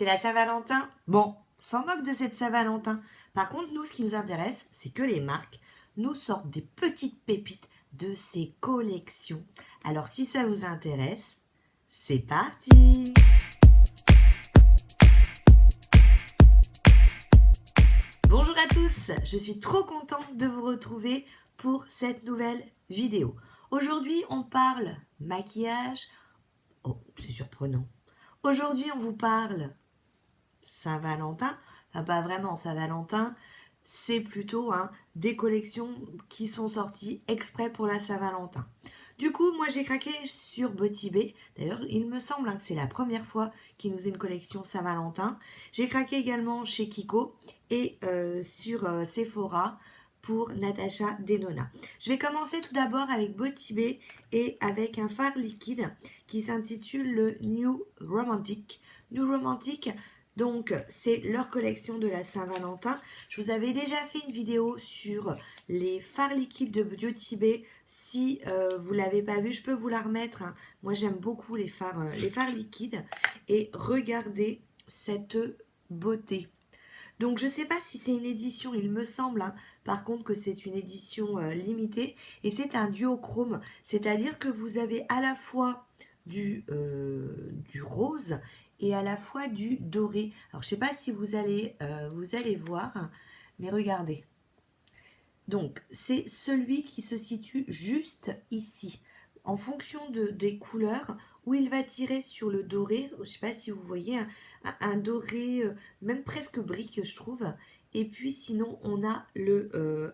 C'est la Saint-Valentin? Bon, on s'en moque de cette Saint-Valentin. Par contre, nous, ce qui nous intéresse, c'est que les marques nous sortent des petites pépites de ces collections. Alors, si ça vous intéresse, c'est parti! Bonjour à tous, je suis trop contente de vous retrouver pour cette nouvelle vidéo. Aujourd'hui, on parle maquillage. Oh, c'est surprenant. Aujourd'hui, on vous parle Saint-Valentin, enfin pas vraiment Saint-Valentin, c'est plutôt des collections qui sont sorties exprès pour la Saint-Valentin. Du coup, moi j'ai craqué sur Beauty Bay. D'ailleurs, il me semble que c'est la première fois qu'il nous est une collection Saint-Valentin. J'ai craqué également chez Kiko et sur Sephora pour Natasha Denona. Je vais commencer tout d'abord avec Beauty Bay et avec un fard liquide qui s'intitule le New Romantic. New Romantic, donc, c'est leur collection de la Saint-Valentin. Je vous avais déjà fait une vidéo sur les fards liquides de Beauty Bay. Si vous ne l'avez pas vu, je peux vous la remettre. Moi, j'aime beaucoup les fards liquides. Et regardez cette beauté. Donc, je ne sais pas si c'est une édition, il me semble, par contre, que c'est une édition limitée. Et c'est un duochrome, c'est-à-dire que vous avez à la fois du rose et à la fois du doré. Alors, je ne sais pas si vous allez voir, mais regardez. Donc, c'est celui qui se situe juste ici. En fonction des couleurs, où il va tirer sur le doré, je ne sais pas si vous voyez, un doré, même presque brique, je trouve. Et puis, sinon, on a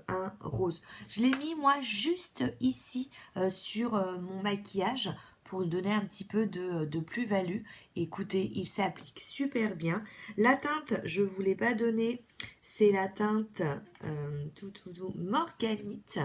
un rose. Je l'ai mis, moi, juste ici, sur mon maquillage, pour donner un petit peu de plus-value. Écoutez, il s'applique super bien. La teinte, je ne vous l'ai pas donnée, c'est la teinte Morganite.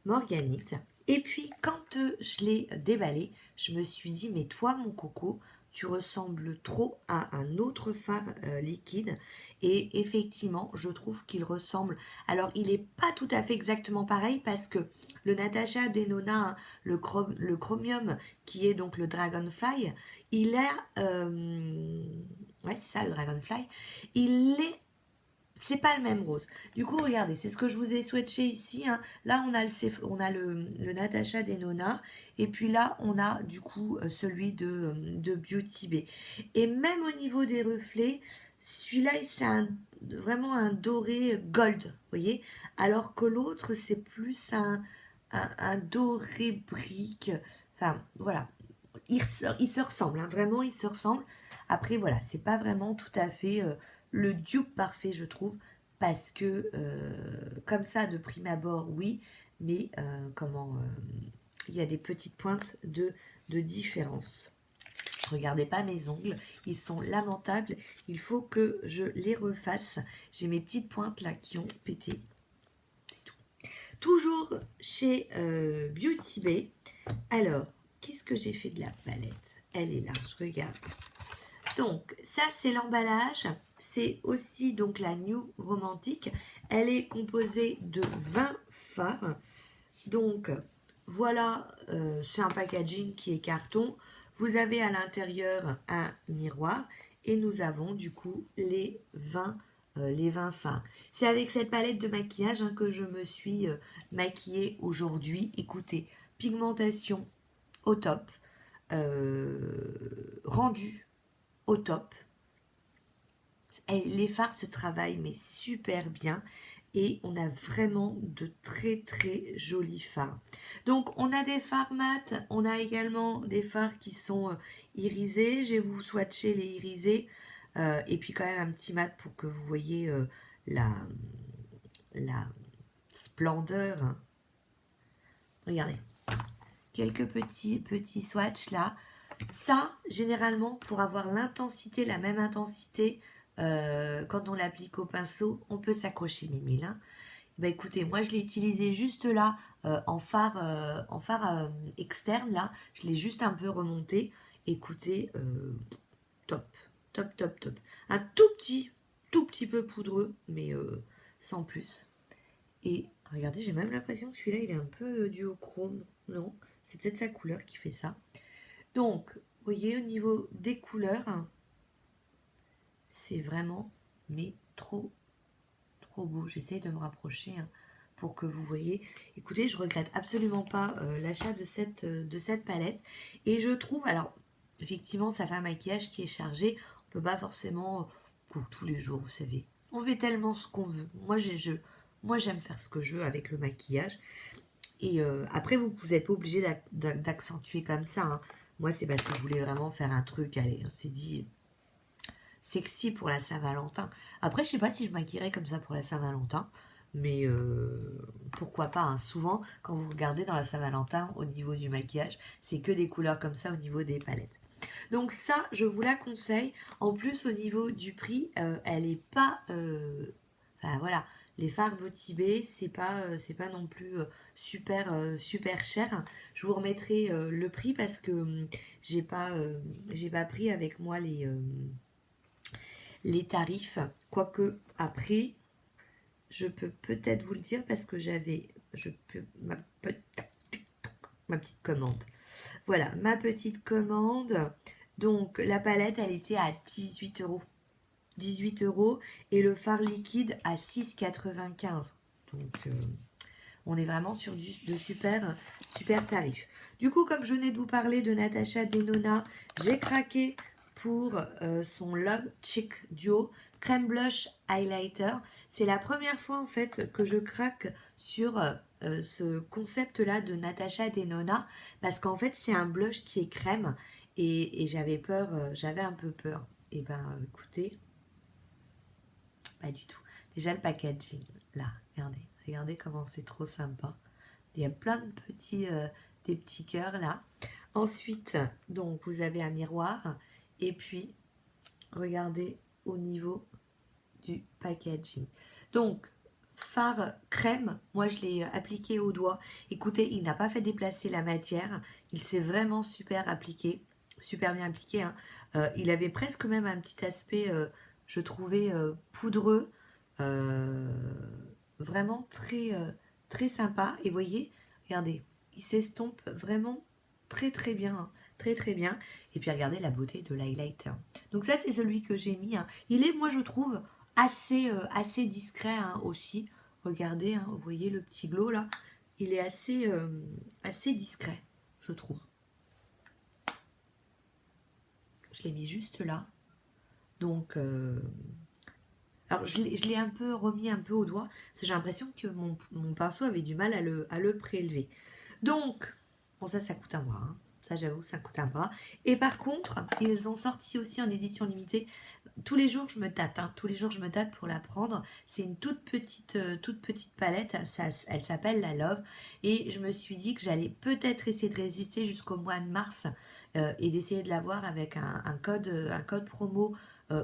Morganite. Et puis, quand je l'ai déballé, je me suis dit, mais toi, mon coco, tu ressembles trop à un autre fard liquide. Et effectivement, je trouve qu'il ressemble. Alors, il n'est pas tout à fait exactement pareil parce que le Natasha Denona, le chromium, qui est donc le Dragonfly, il a... ouais, c'est ça, le Dragonfly. C'est pas le même rose. Du coup, regardez, c'est ce que je vous ai swatché ici. Là, on a le Natasha Denona. Et puis là, on a du coup celui de Beauty Bay. Et même au niveau des reflets, celui-là, c'est vraiment un doré gold, vous voyez. Alors que l'autre, c'est plus un doré brique. Enfin, voilà. Ils se ressemblent, vraiment, ils se ressemblent. Après, voilà, c'est pas vraiment tout à fait le dupe parfait, je trouve, parce que comme ça, de prime abord, oui, mais il y a des petites pointes de différence. Regardez pas mes ongles, ils sont lamentables, il faut que je les refasse. J'ai mes petites pointes là qui ont pété. C'est tout. Toujours chez Beauty Bay. Alors, qu'est-ce que j'ai fait de la palette? Elle est là, je regarde. Donc, ça, c'est l'emballage. C'est aussi donc la New Romantic. Elle est composée de 20 fards. Donc, voilà, c'est un packaging qui est carton. Vous avez à l'intérieur un miroir. Et nous avons du coup les 20 fards. C'est avec cette palette de maquillage que je me suis maquillée aujourd'hui. Écoutez, pigmentation au top. Rendu au top. Et les fards se travaillent mais super bien et on a vraiment de très très jolis fards. Donc on a des fards mat, on a également des fards qui sont irisés. Je vais vous swatcher les irisés et puis quand même un petit mat pour que vous voyez la splendeur. Regardez, quelques petits swatchs là. Ça, généralement, pour avoir l'intensité, la même intensité, quand on l'applique au pinceau, on peut s'accrocher Mimile. Bah écoutez, moi je l'ai utilisé juste là, en fard externe, là. Je l'ai juste un peu remonté. Écoutez, top, top, top, top. Un tout petit peu poudreux, mais sans plus. Et regardez, j'ai même l'impression que celui-là, il est un peu duochrome. Non, c'est peut-être sa couleur qui fait ça. Donc, vous voyez, au niveau des couleurs, c'est vraiment, mais trop beau. J'essaye de me rapprocher hein, pour que vous voyez. Écoutez, je regrette absolument pas l'achat de cette palette. Et je trouve, alors, effectivement, ça fait un maquillage qui est chargé. On peut pas forcément, pour tous les jours, vous savez. On fait tellement ce qu'on veut. Moi, j'aime faire ce que je veux avec le maquillage. Et après, vous n'êtes pas obligé d'accentuer comme ça. Hein. Moi, c'est parce que je voulais vraiment faire un truc. Allez, on s'est dit sexy pour la Saint-Valentin. Après, je sais pas si je maquillerais comme ça pour la Saint-Valentin. Mais pourquoi pas. Hein. Souvent, quand vous regardez dans la Saint-Valentin, au niveau du maquillage, c'est que des couleurs comme ça au niveau des palettes. Donc ça, je vous la conseille. En plus, au niveau du prix, elle est pas... Enfin, voilà, les fards Votibé, c'est pas non plus super cher. Je vous remettrai le prix parce que j'ai pas pris avec moi les tarifs. Quoique, après, je peux peut-être vous le dire parce que ma petite commande. Voilà, ma petite commande. Donc, la palette, elle était à 18 euros. 18 euros et le fard liquide à 6,95. Donc, on est vraiment sur de super tarifs. Du coup, comme je venais de vous parler de Natasha Denona, j'ai craqué pour son Love Cheek Duo Crème Blush Highlighter. C'est la première fois en fait que je craque sur ce concept-là de Natasha Denona parce qu'en fait, c'est un blush qui est crème et j'avais peur, j'avais un peu peur. Et ben, écoutez, pas du tout. Déjà le packaging, là, regardez comment c'est trop sympa. Il y a plein de des petits cœurs là. Ensuite, donc vous avez un miroir et puis regardez au niveau du packaging. Donc fard crème, moi je l'ai appliqué au doigt. Écoutez, il n'a pas fait déplacer la matière, il s'est vraiment super bien appliqué. Hein. Il avait presque même un petit aspect, je trouvais poudreux, vraiment très sympa. Et vous voyez, regardez, il s'estompe vraiment très bien. Hein. Très bien. Et puis regardez la beauté de l'highlighter. Donc ça c'est celui que j'ai mis. Hein. Il est, moi je trouve, assez discret hein, aussi. Regardez, hein, vous voyez le petit glow là. Il est assez discret, je trouve. Je l'ai mis juste là. Donc, alors je l'ai un peu remis un peu au doigt. Parce que j'ai l'impression que mon pinceau avait du mal à le prélever. Donc, bon ça coûte un bras. Hein. Ça j'avoue, ça coûte un bras. Et par contre, ils ont sorti aussi en édition limitée. Tous les jours je me tâte. Hein. Tous les jours je me tâte pour la prendre. C'est une toute petite palette. Elle s'appelle la Love. Et je me suis dit que j'allais peut-être essayer de résister jusqu'au mois de mars. Et d'essayer de l'avoir avec un code promo.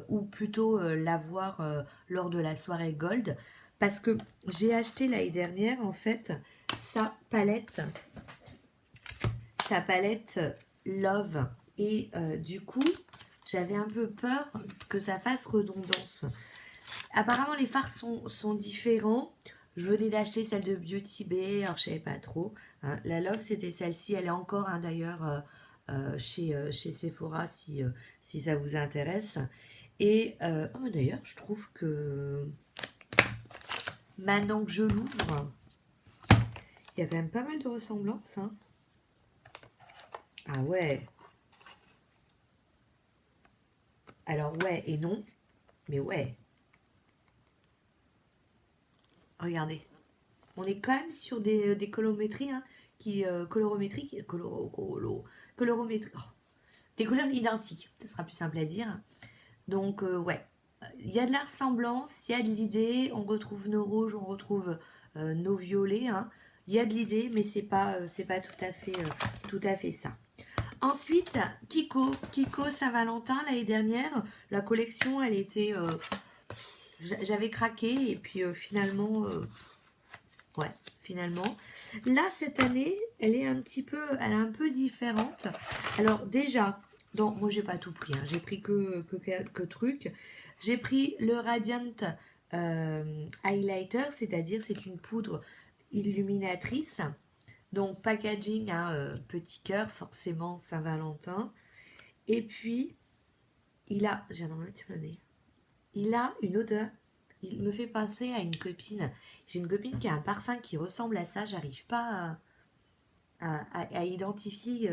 Ou plutôt l'avoir lors de la soirée Gold. Parce que j'ai acheté l'année dernière en fait sa palette Love et du coup j'avais un peu peur que ça fasse redondance. Apparemment les fards sont différents. Je venais d'acheter celle de Beauty Bay, alors je savais pas trop. Hein. La Love c'était celle-ci, elle est encore hein, d'ailleurs chez Sephora si ça vous intéresse. Et oh, d'ailleurs je trouve que maintenant que je l'ouvre, il y a quand même pas mal de ressemblances. Hein. Ah ouais. Alors ouais et non, mais ouais. Regardez. On est quand même sur des colorimétries hein, colorométrie, oh, des couleurs identiques. Ça sera plus simple à dire. Donc ouais. Il y a de la ressemblance, il y a de l'idée. On retrouve nos rouges, on retrouve nos violets. Hein. Il y a de l'idée, mais c'est pas tout à fait ça. Ensuite, Kiko Saint-Valentin l'année dernière, la collection, elle était, j'avais craqué et puis finalement, ouais, finalement. Là cette année, elle est un peu différente. Alors déjà, moi j'ai pas tout pris, hein, j'ai pris que quelques trucs. J'ai pris le Radiant Highlighter, c'est-à-dire c'est une poudre illuminatrice. Donc, packaging, hein, petit cœur, forcément, Saint-Valentin. Et puis, j'ai un mettre sur le nez. il a une odeur. Il me fait penser à une copine. J'ai une copine qui a un parfum qui ressemble à ça. J'arrive pas à identifier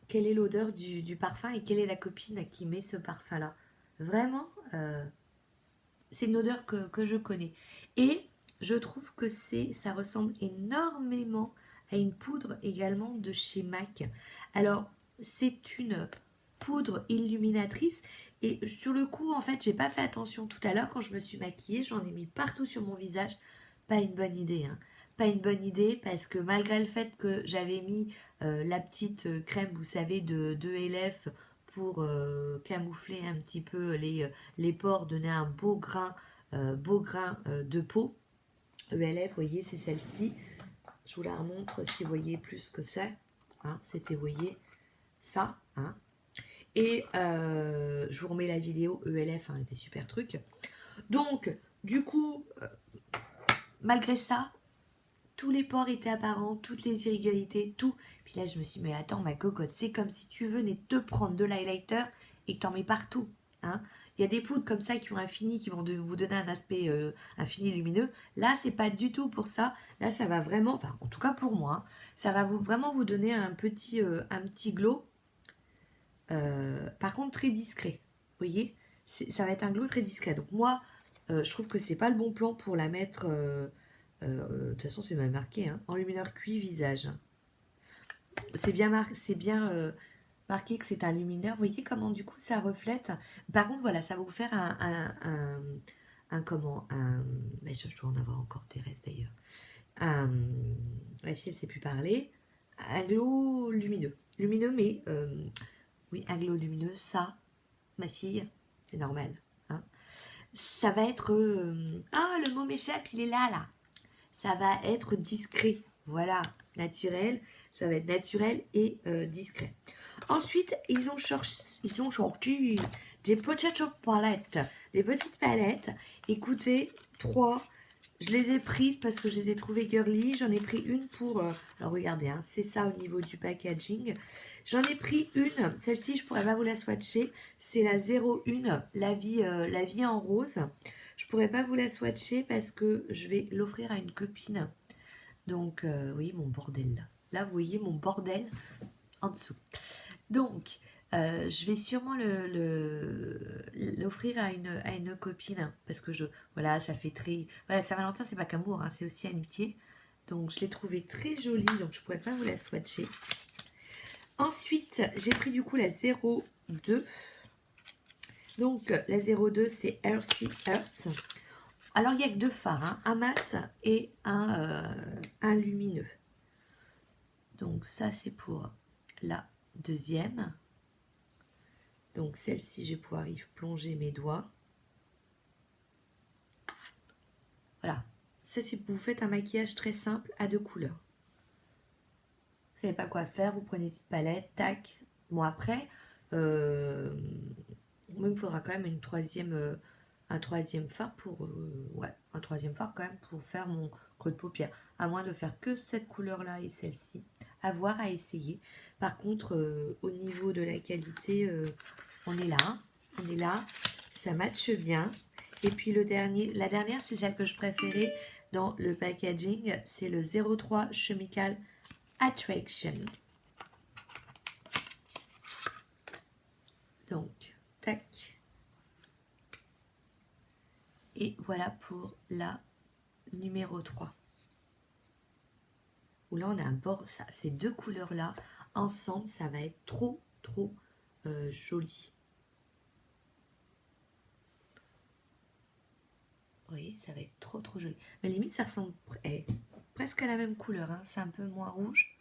quelle est l'odeur du parfum et quelle est la copine qui met ce parfum-là. Vraiment, c'est une odeur que je connais. Et je trouve que ça ressemble énormément à une poudre également de chez MAC. Alors, c'est une poudre illuminatrice. Et sur le coup, en fait, j'ai pas fait attention tout à l'heure quand je me suis maquillée. J'en ai mis partout sur mon visage. Pas une bonne idée, hein. Pas une bonne idée parce que malgré le fait que j'avais mis la petite crème, vous savez, de LF pour camoufler un petit peu les pores, donner un beau grain de peau. ELF, vous voyez, c'est celle-ci. Je vous la remontre si vous voyez plus que ça. Hein, c'était, vous voyez, ça. Hein. Et je vous remets la vidéo ELF, hein, des super trucs. Donc, du coup, malgré ça, tous les pores étaient apparents, toutes les irrégularités, tout. Puis là, je me suis dit, mais attends, ma cocotte, c'est comme si tu venais te prendre de l'highlighter et que t'en mets partout. Hein. Il y a des poudres comme ça qui ont un fini, qui vont vous donner un aspect infini lumineux. Là, c'est pas du tout pour ça. Là, ça va vraiment, enfin, en tout cas pour moi, hein, ça va vraiment vous donner un petit glow. Par contre, très discret. Vous voyez, ça va être un glow très discret. Donc moi, je trouve que c'est pas le bon plan pour la mettre. De toute façon, c'est même marqué, hein, enlumineur cuit visage. C'est bien, marqué que c'est un luminaire. Vous voyez comment du coup ça reflète. Par contre, voilà, ça va vous faire mais je dois en avoir encore des restes d'ailleurs. La fille, elle sait plus parler. Un glow lumineux. Lumineux, mais oui, un glow lumineux, ça, ma fille, c'est normal. Hein. Ça va être... le mot m'échappe, il est là. Ça va être discret. Voilà, naturel. Ça va être naturel et discret. Ensuite, ils ont sorti des potato palettes. Des petites palettes. Écoutez, 3. Je les ai prises parce que je les ai trouvées girly. J'en ai pris une pour... alors regardez, hein, c'est ça au niveau du packaging. J'en ai pris une. Celle-ci, je pourrais pas vous la swatcher. C'est la 01, la vie en rose. Je pourrais pas vous la swatcher parce que je vais l'offrir à une copine. Donc, vous voyez mon bordel là. Là, vous voyez mon bordel en dessous. Donc, je vais sûrement l'offrir à une copine parce que voilà, ça fait très... Voilà, Saint-Valentin, c'est pas qu'amour, hein, c'est aussi amitié. Donc, je l'ai trouvée très jolie, donc je pourrais pas vous la swatcher. Ensuite, j'ai pris du coup la 02. Donc, la 02, c'est Earthy Earth. Alors, il n'y a que deux fards, hein, un mat et un lumineux. Donc, ça, c'est pour la deuxième. Donc, celle-ci, je vais pouvoir y plonger mes doigts. Voilà. Ça, c'est pour vous faites un maquillage très simple à 2 couleurs. Vous savez pas quoi faire, vous prenez une petite palette, tac. Bon, après, il me faudra quand même un troisième fard pour... un troisième fard quand même pour faire mon creux de paupière. À moins de faire que cette couleur-là et celle-ci. À voir, à essayer. Par contre, au niveau de la qualité, on est là. On est là. Ça matche bien. Et puis la dernière, c'est celle que je préférais dans le packaging. C'est le 03 Chemical Attraction. Donc, tac. Et voilà pour la numéro 3. Où là, on a un bord, ça, ces deux couleurs-là, ensemble, ça va être trop joli. Vous voyez, ça va être trop joli. Mais limite, ça ressemble presque à la même couleur. Hein. C'est un peu moins rouge.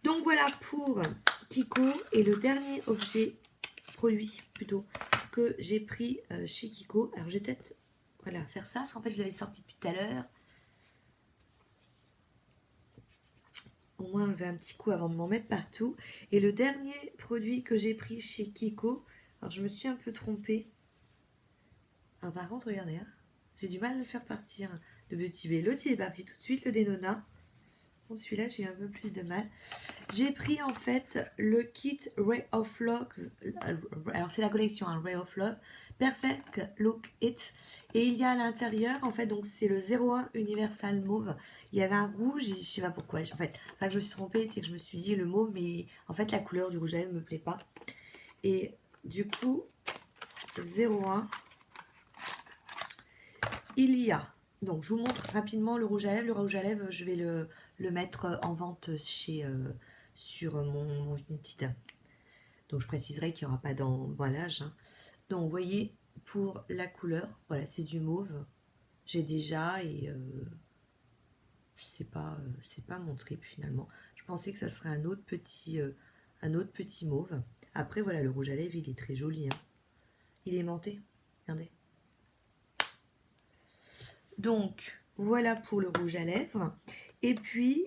Donc voilà pour Kiko. Et le dernier produit plutôt, que j'ai pris chez Kiko. Alors, je vais peut-être faire ça. Parce qu'en fait, je l'avais sorti depuis tout à l'heure. Au moins, enlever un petit coup avant de m'en mettre partout. Et le dernier produit que j'ai pris chez Kiko, alors je me suis un peu trompée. Alors par contre, regardez, hein, j'ai du mal à le faire partir. Le Beauty Bay, l'autre il est parti tout de suite, le Denona. Contre celui-là, j'ai eu un peu plus de mal. J'ai pris en fait le kit Ray of Love. Alors c'est la collection hein, Ray of Love. Perfect Look It. Et il y a à l'intérieur, en fait, donc c'est le 01 Universal Mauve. Il y avait un rouge, et je sais pas pourquoi. En fait, enfin, je me suis trompée, c'est que je me suis dit le mauve, mais en fait la couleur du rouge à lèvres ne me plaît pas. Et du coup, 01, il y a. Donc je vous montre rapidement le rouge à lèvres. Le rouge à lèvres, je vais le mettre en vente chez sur mon Vinted. Donc je préciserai qu'il n'y aura pas d'emballage. Hein. Donc vous voyez, pour la couleur, voilà, c'est du mauve. J'ai déjà et c'est pas mon trip finalement. Je pensais que ça serait un autre petit mauve. Après voilà, le rouge à lèvres, il est très joli. Hein. Il est aimanté. Regardez. Donc voilà pour le rouge à lèvres. Et puis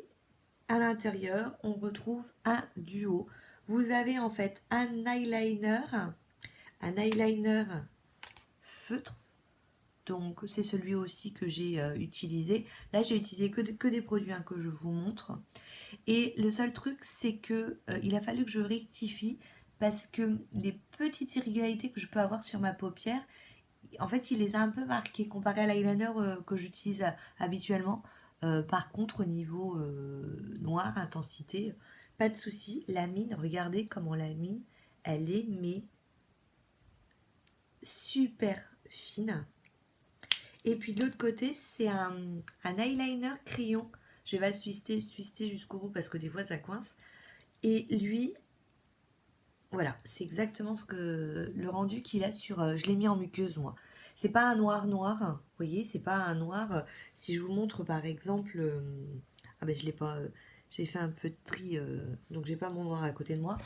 à l'intérieur, on retrouve un duo. Vous avez en fait un eyeliner feutre. Donc c'est celui aussi que j'ai utilisé. Là j'ai utilisé que des produits hein, que je vous montre. Et le seul truc c'est que il a fallu que je rectifie parce que les petites irrégularités que je peux avoir sur ma paupière, en fait il les a un peu marquées comparé à l'eyeliner que j'utilise habituellement. Par contre au niveau noir, intensité, pas de souci. La mine, regardez comment la mine, elle est mais super fine. Et puis de l'autre côté, c'est un eyeliner crayon. Je vais pas le twister jusqu'au bout parce que des fois ça coince. Et lui, voilà, c'est exactement ce que le rendu qu'il a sur. Je l'ai mis en muqueuse moi. C'est pas un noir noir, vous voyez, c'est pas un noir. Si je vous montre par exemple, ah ben je l'ai pas. J'ai fait un peu de tri, donc j'ai pas mon noir à côté de moi.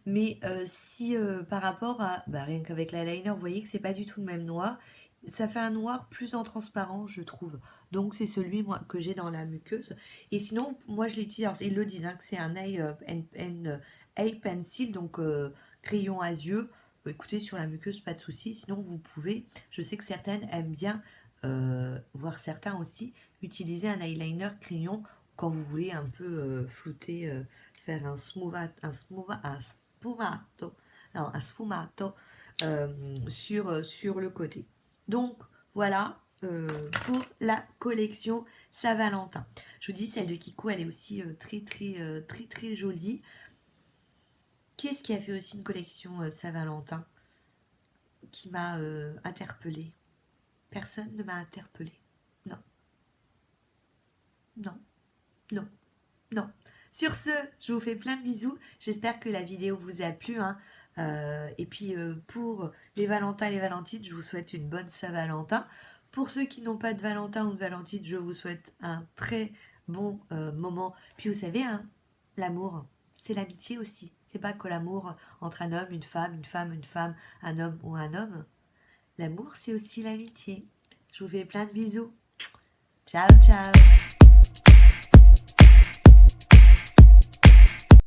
Mais si par rapport à, bah, rien qu'avec l'eyeliner, vous voyez que c'est pas du tout le même noir. Ça fait un noir plus en transparent, je trouve. Donc c'est celui moi, que j'ai dans la muqueuse. Et sinon, moi je l'utilise, alors, ils le disent, hein, que c'est un eye pencil, donc crayon à yeux. Écoutez, sur la muqueuse, pas de souci. Sinon, vous pouvez, je sais que certaines aiment bien, voire certains aussi, utiliser un eyeliner crayon quand vous voulez un peu flouter, faire un sfumato sur le côté. Donc voilà pour la collection Saint-Valentin. Je vous dis, celle de Kiko, elle est aussi très jolie. Qui est-ce qui a fait aussi une collection Saint-Valentin qui m'a interpellée? Personne ne m'a interpellée. Non. Non. Non. Non. Sur ce, je vous fais plein de bisous. J'espère que la vidéo vous a plu. Hein. Et puis pour les Valentins et les Valentines, je vous souhaite une bonne Saint-Valentin. Pour ceux qui n'ont pas de Valentin ou de Valentine, je vous souhaite un très bon moment. Puis vous savez, hein, l'amour, c'est l'amitié aussi. C'est pas que l'amour entre un homme, une femme, un homme ou un homme. L'amour, c'est aussi l'amitié. Je vous fais plein de bisous. Ciao, ciao.